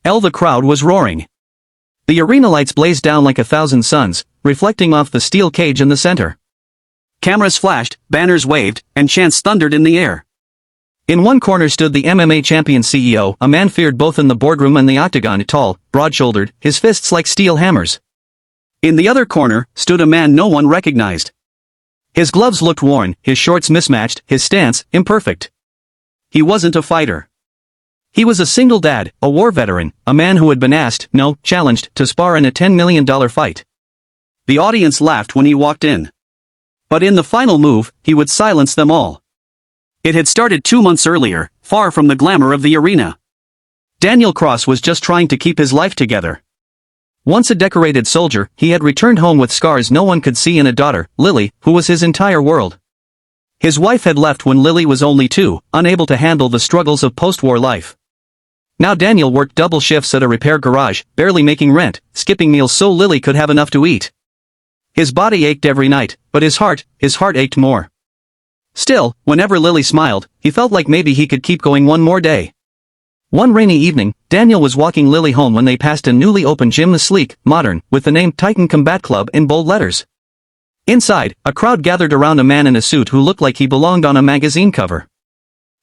The crowd was roaring. The arena lights blazed down like 1,000 suns, reflecting off the steel cage in the center. Cameras flashed, banners waved, and chants thundered in the air. In one corner stood the MMA champion CEO, a man feared both in the boardroom and the octagon, tall, broad-shouldered, his fists like steel hammers. In the other corner stood a man no one recognized. His gloves looked worn, his shorts mismatched, his stance imperfect. He wasn't a fighter. He was a single dad, a war veteran, a man who had been challenged to spar in a $10 million fight. The audience laughed when he walked in. But in the final move, he would silence them all. It had started 2 months earlier, far from the glamour of the arena. Daniel Cross was just trying to keep his life together. Once a decorated soldier, he had returned home with scars no one could see and a daughter, Lily, who was his entire world. His wife had left when Lily was only 2, unable to handle the struggles of post-war life. Now Daniel worked double shifts at a repair garage, barely making rent, skipping meals so Lily could have enough to eat. His body ached every night, but his heart ached more. Still, whenever Lily smiled, he felt like maybe he could keep going one more day. One rainy evening, Daniel was walking Lily home when they passed a newly opened gym, sleek, modern, with the name Titan Combat Club in bold letters. Inside, a crowd gathered around a man in a suit who looked like he belonged on a magazine cover.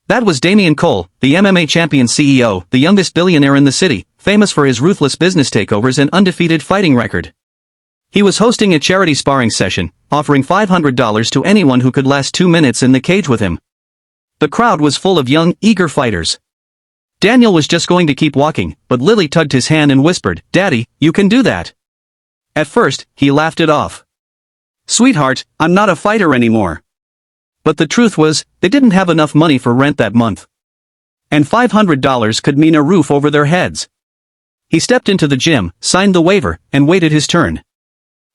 That was Damian Cole, the MMA champion CEO, the youngest billionaire in the city, famous for his ruthless business takeovers and undefeated fighting record. He was hosting a charity sparring session, offering $500 to anyone who could last 2 minutes in the cage with him. The crowd was full of young, eager fighters. Daniel was just going to keep walking, but Lily tugged his hand and whispered, "Daddy, you can do that." At first, he laughed it off. "Sweetheart, I'm not a fighter anymore." But the truth was, they didn't have enough money for rent that month. And $500 could mean a roof over their heads. He stepped into the gym, signed the waiver, and waited his turn.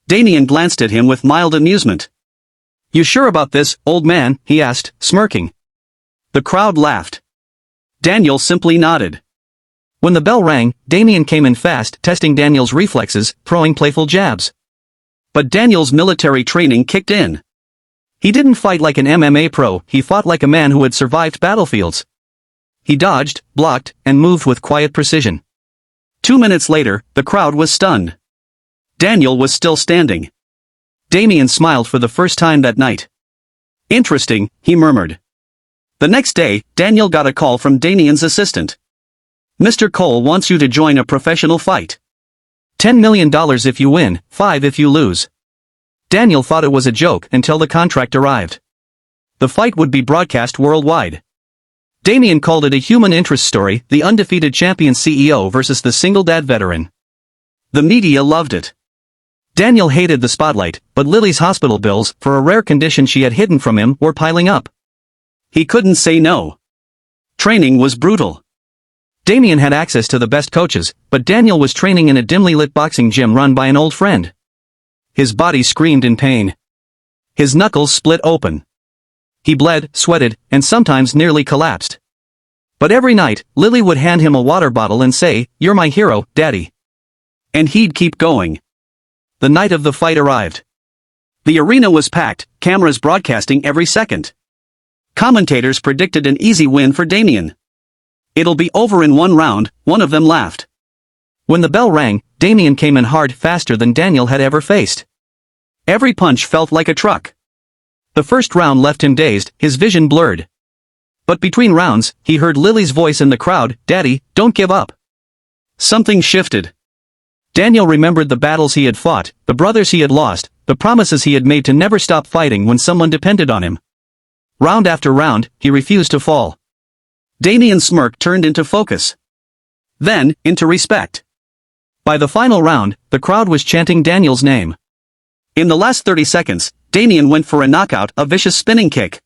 Damian glanced at him with mild amusement. "You sure about this, old man?" he asked, smirking. The crowd laughed. Daniel simply nodded. When the bell rang, Damian came in fast, testing Daniel's reflexes, throwing playful jabs. But Daniel's military training kicked in. He didn't fight like an MMA pro, he fought like a man who had survived battlefields. He dodged, blocked, and moved with quiet precision. 2 minutes later, the crowd was stunned. Daniel was still standing. Damian smiled for the first time that night. "Interesting," he murmured. The next day, Daniel got a call from Damian's assistant. "Mr. Cole wants you to join a professional fight. $10 million if you win, 5 if you lose." Daniel thought it was a joke until the contract arrived. The fight would be broadcast worldwide. Damian called it a human interest story, the undefeated champion CEO versus the single dad veteran. The media loved it. Daniel hated the spotlight, but Lily's hospital bills, for a rare condition she had hidden from him, were piling up. He couldn't say no. Training was brutal. Damian had access to the best coaches, but Daniel was training in a dimly lit boxing gym run by an old friend. His body screamed in pain. His knuckles split open. He bled, sweated, and sometimes nearly collapsed. But every night, Lily would hand him a water bottle and say, "You're my hero, Daddy." And he'd keep going. The night of the fight arrived. The arena was packed, cameras broadcasting every second. Commentators predicted an easy win for Damian. "It'll be over in 1 round," one of them laughed. When the bell rang, Damian came in hard, faster than Daniel had ever faced. Every punch felt like a truck. The first round left him dazed, his vision blurred. But between rounds, he heard Lily's voice in the crowd, "Daddy, don't give up." Something shifted. Daniel remembered the battles he had fought, the brothers he had lost, the promises he had made to never stop fighting when someone depended on him. Round after round, he refused to fall. Damian's smirk turned into focus. Then, into respect. By the final round, the crowd was chanting Daniel's name. In the last 30 seconds, Damian went for a knockout, a vicious spinning kick.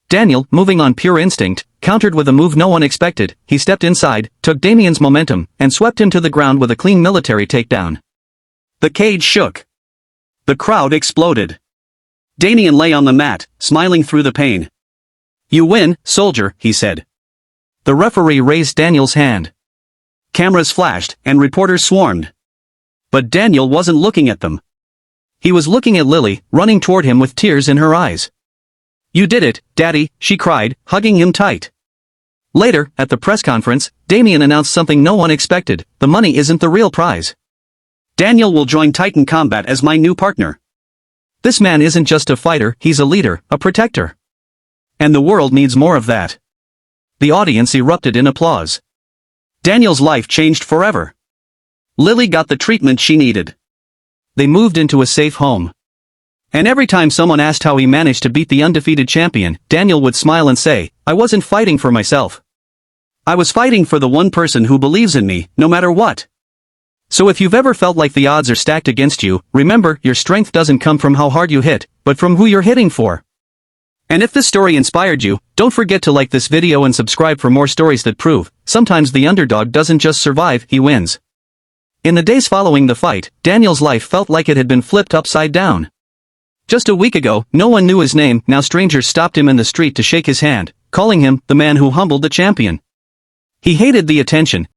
Daniel, moving on pure instinct, countered with a move no one expected. He stepped inside, took Damian's momentum, and swept him to the ground with a clean military takedown. The cage shook. The crowd exploded. Damian lay on the mat, smiling through the pain. "You win, soldier," he said. The referee raised Daniel's hand. Cameras flashed, and reporters swarmed. But Daniel wasn't looking at them. He was looking at Lily, running toward him with tears in her eyes. "You did it, Daddy," she cried, hugging him tight. Later, at the press conference, Damien announced something no one expected: the money isn't the real prize. Daniel will join Titan Combat as my new partner. This man isn't just a fighter, he's a leader, a protector. And the world needs more of that. The audience erupted in applause. Daniel's life changed forever. Lily got the treatment she needed. They moved into a safe home. And every time someone asked how he managed to beat the undefeated champion, Daniel would smile and say, "I wasn't fighting for myself. I was fighting for the one person who believes in me, no matter what." So if you've ever felt like the odds are stacked against you, remember, your strength doesn't come from how hard you hit, but from who you're hitting for. And if this story inspired you, don't forget to like this video and subscribe for more stories that prove, sometimes the underdog doesn't just survive, he wins. In the days following the fight, Daniel's life felt like it had been flipped upside down. Just a week ago, no one knew his name, now strangers stopped him in the street to shake his hand, calling him the man who humbled the champion. He hated the attention,